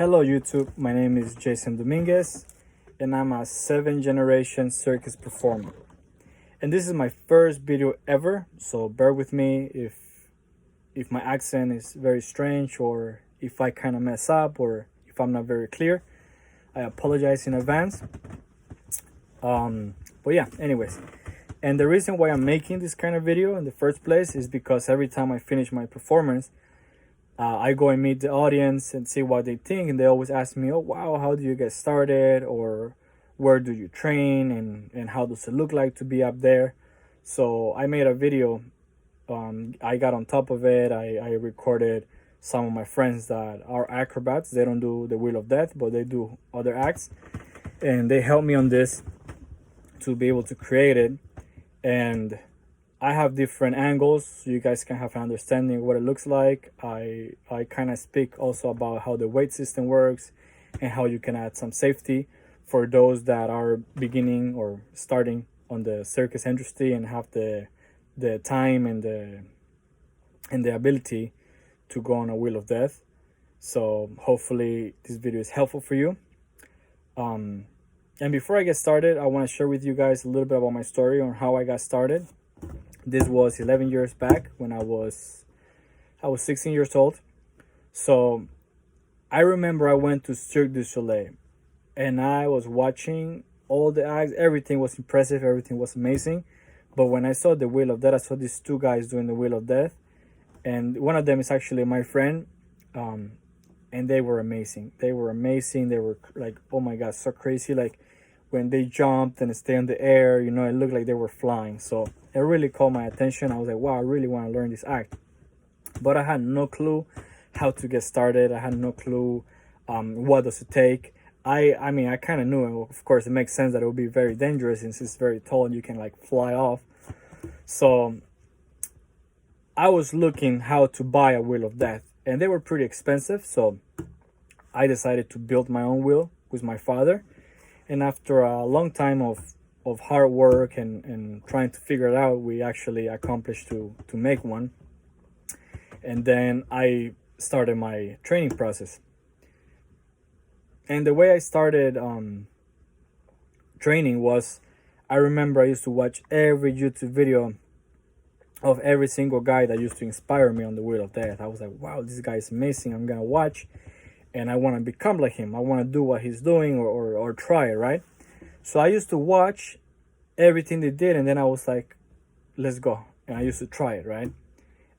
Hello YouTube, my name is Jason Dominguez and I'm a 7th generation circus performer. And this is my first video ever, so bear with me if my accent is very strange or if I kind of mess up or if I'm not very clear. I apologize in advance. But yeah, anyways. And the reason why I'm making this kind of video in the first place is because every time I finish my performance, I go and meet the audience and see what they think, and they always ask me, oh wow, how do you get started, or where do you train, and how does it look like to be up there. So I made a video. I got on top of it. I recorded some of my friends that are acrobats. They don't do the Wheel of Death, but they do other acts, and they helped me on this to be able to create it. And I have different angles so you guys can have an understanding of what it looks like. I kind of speak also about how the weight system works and how you can add some safety for those that are beginning or starting on the circus industry and have the time and the ability to go on a Wheel of Death. So hopefully this video is helpful for you. And before I get started, I want to share with you guys a little bit about my story on how I got started. This was 11 years back when I was 16 years old. So I remember I went to Cirque du Soleil and I was watching all the acts. Everything was impressive. Everything was amazing. But when I saw the Wheel of Death, I saw these two guys doing the Wheel of Death. And one of them is actually my friend. And they were amazing. They were amazing. They were like, oh my God, so crazy. Like when they jumped and stayed in the air, you know, it looked like they were flying. So it really caught my attention. I was like, wow, I really want to learn this act. But I had no clue how to get started. I had no clue what does it take. I mean, I kind of knew, of course, it makes sense that it would be very dangerous since it's very tall and you can like fly off. So I was looking how to buy a Wheel of Death, and they were pretty expensive. So I decided to build my own wheel with my father. And after a long time of hard work and trying to figure it out, we actually accomplished to make one. And then I started my training process. And the way I started training was, I remember I used to watch every YouTube video of every single guy that used to inspire me on the Wheel of Death. I was like, wow, this guy is amazing. I'm gonna watch and I want to become like him. I want to do what he's doing or try it, right? So I used to watch everything they did, and then I was like, let's go. And I used to try it, right?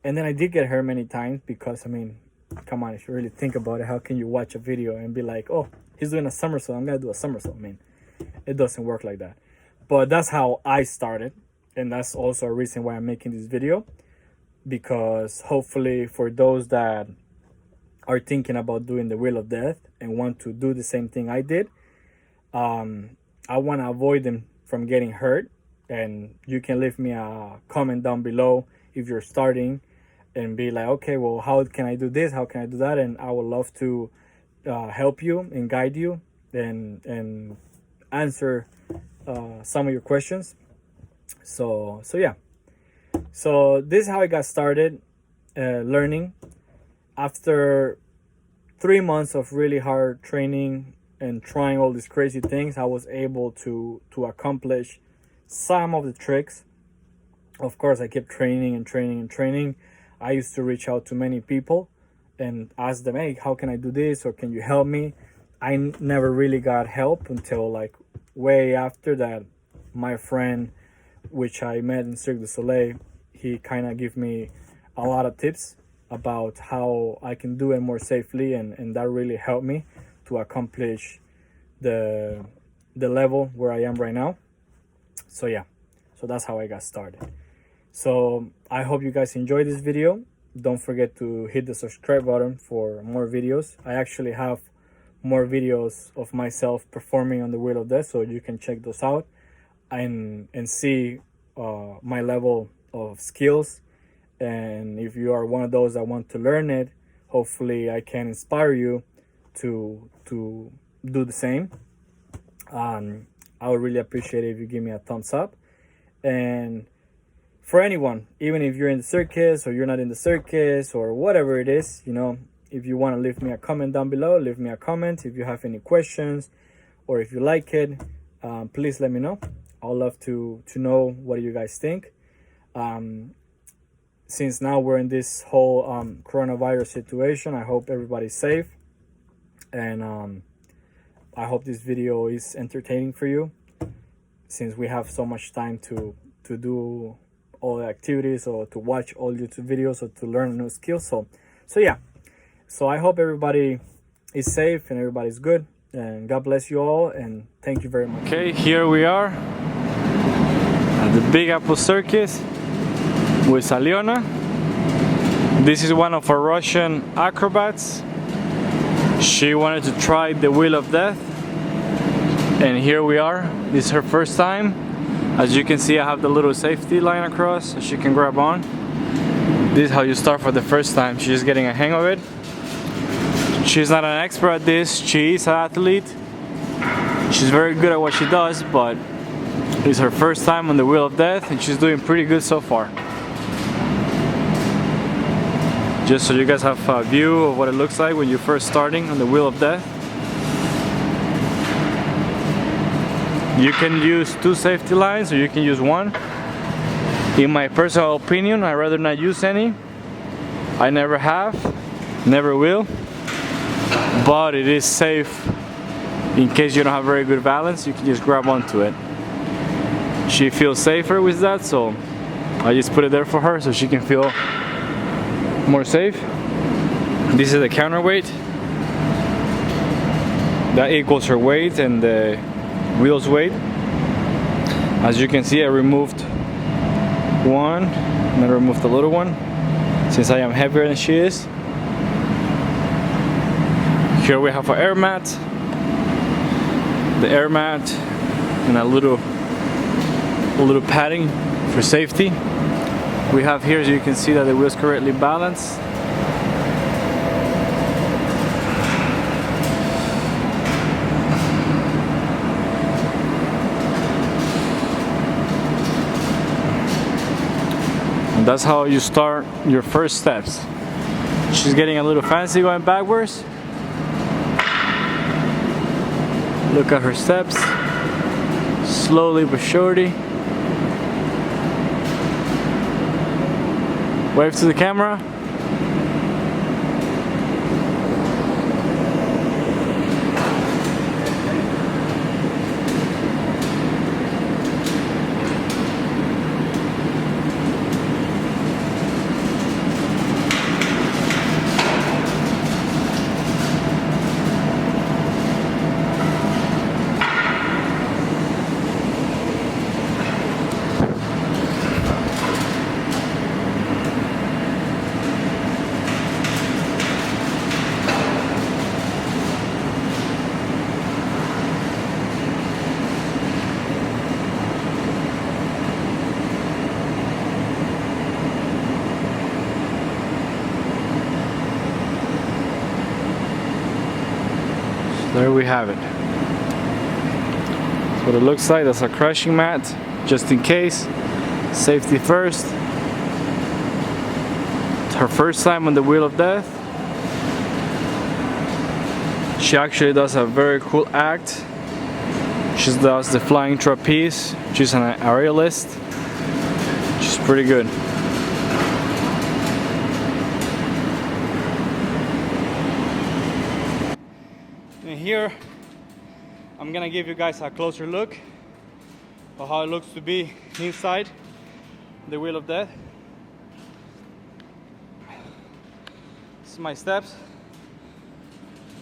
And then I did get hurt many times because, I mean, come on, if you really think about it, how can you watch a video and be like, oh, he's doing a somersault, I'm gonna do a somersault? I mean, it doesn't work like that. But that's how I started, and that's also a reason why I'm making this video, because hopefully for those that are thinking about doing the Wheel of Death and want to do the same thing I did, I want to avoid them from getting hurt. And you can leave me a comment down below if you're starting and be like, okay, well, how can I do this? How can I do that? And I would love to help you and guide you and answer some of your questions. So yeah. So this is how I got started learning. After 3 months of really hard training and trying all these crazy things, I was able to accomplish some of the tricks. Of course, I kept training and training and training. I used to reach out to many people and ask them, hey, how can I do this, or can you help me? I never really got help until like way after that. My friend, which I met in Cirque du Soleil, he kind of gave me a lot of tips about how I can do it more safely, and that really helped me to accomplish the level where I am right now. So yeah, so that's how I got started. So I hope you guys enjoyed this video. Don't forget to hit the subscribe button for more videos. I actually have more videos of myself performing on the Wheel of Death, so you can check those out and see my level of skills. And if you are one of those that want to learn it, hopefully I can inspire you to do the same. I would really appreciate it if you give me a thumbs up. And for anyone, even if you're in the circus or you're not in the circus or whatever it is, you know, If you want to leave me a comment down below, leave me a comment. If you have any questions or if you like it, please let me know. I'd love to know what you guys think. Since now we're in this whole coronavirus situation, I hope everybody's safe, and I hope this video is entertaining for you, since we have so much time to do all the activities or to watch all YouTube videos or to learn new skills. So yeah, so I hope everybody is safe and everybody's good, and God bless you all, and thank you very much. Okay, here we are at the Big Apple Circus with Alyona. This is one of our Russian acrobats. She wanted to try the Wheel of Death, and here we are. This is her first time. As you can see, I have the little safety line across so she can grab on. This is how you start for the first time. She's just getting a hang of it. She's not an expert at this. She is an athlete. She's very good at what she does, but it's her first time on the Wheel of Death, and she's doing pretty good so far. Just so you guys have a view of what it looks like when you're first starting on the Wheel of Death. You can use 2 safety lines or you can use 1. In my personal opinion, I'd rather not use any. I never have, never will. But it is safe in case you don't have very good balance. You can just grab onto it. She feels safer with that, so I just put it there for her so she can feel more safe. This is the counterweight. That equals her weight and the wheel's weight. As you can see, I removed one and I removed the little one since I am heavier than she is. Here we have our air mat. The air mat and a little padding for safety. We have here, as you can see, that the wheel is correctly balanced. And that's how you start your first steps. She's getting a little fancy going backwards. Look at her steps. Slowly but surely. Wave to the camera. There we have it. That's what it looks like. That's a crushing mat, just in case. Safety first. It's her first time on the Wheel of Death. She actually does a very cool act. She does the flying trapeze. She's an aerialist. She's pretty good. And here I'm gonna give you guys a closer look of how it looks to be inside the Wheel of Death. This is my steps.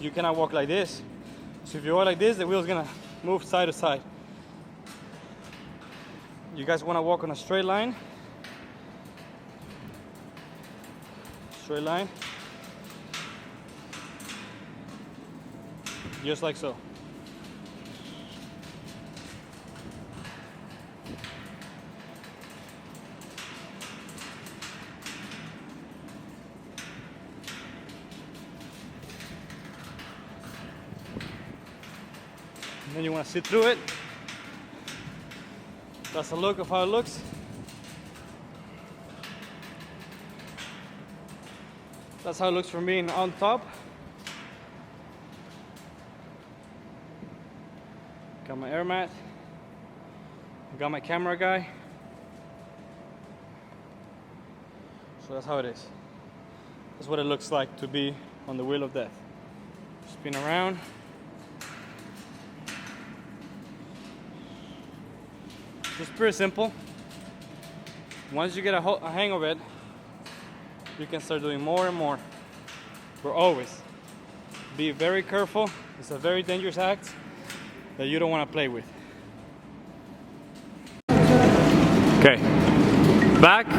You cannot walk like this. So if you walk like this, the wheel's gonna move side to side. You guys wanna walk on a straight line. Straight line. Just like so. And then you want to sit through it. That's a look of how it looks. That's how it looks from being on top. Got my air mat. Got my camera guy. So that's how it is. That's what it looks like to be on the wheel of death. Spin around. It's pretty simple. Once you get a hang of it, you can start doing more and more. But always be very careful. It's a very dangerous act that you don't want to play with. Okay,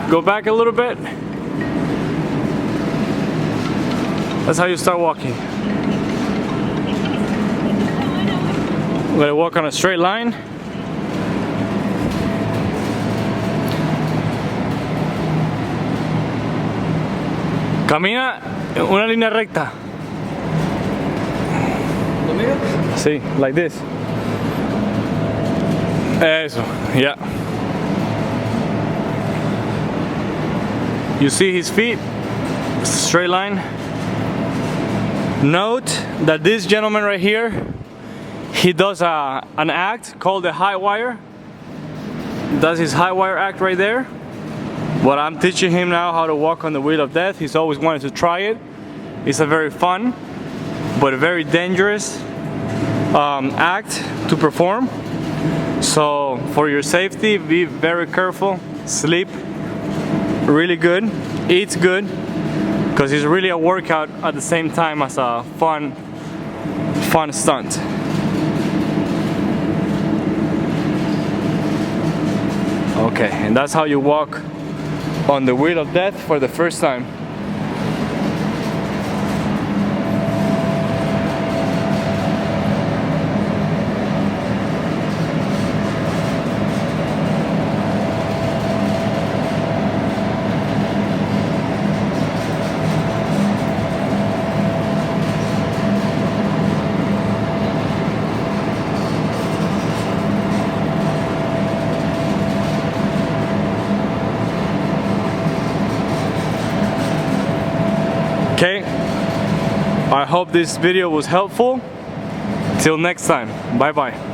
go back a little bit. That's how you start walking. We're gonna walk on a straight line. Camina en una línea recta. Sí, like this. Eso, yeah. You see his feet, straight line. Note that this gentleman right here, he does an act called the high wire. Does his high wire act right there. But I'm teaching him now how to walk on the wheel of death. He's always wanted to try it. It's a very fun, but a very dangerous act to perform. So for your safety, be very careful. Sleep really good, eat good, because it's really a workout at the same time as a fun stunt. Okay, and that's how you walk on the wheel of death for the first time. Okay, I hope this video was helpful. Till next time, bye bye.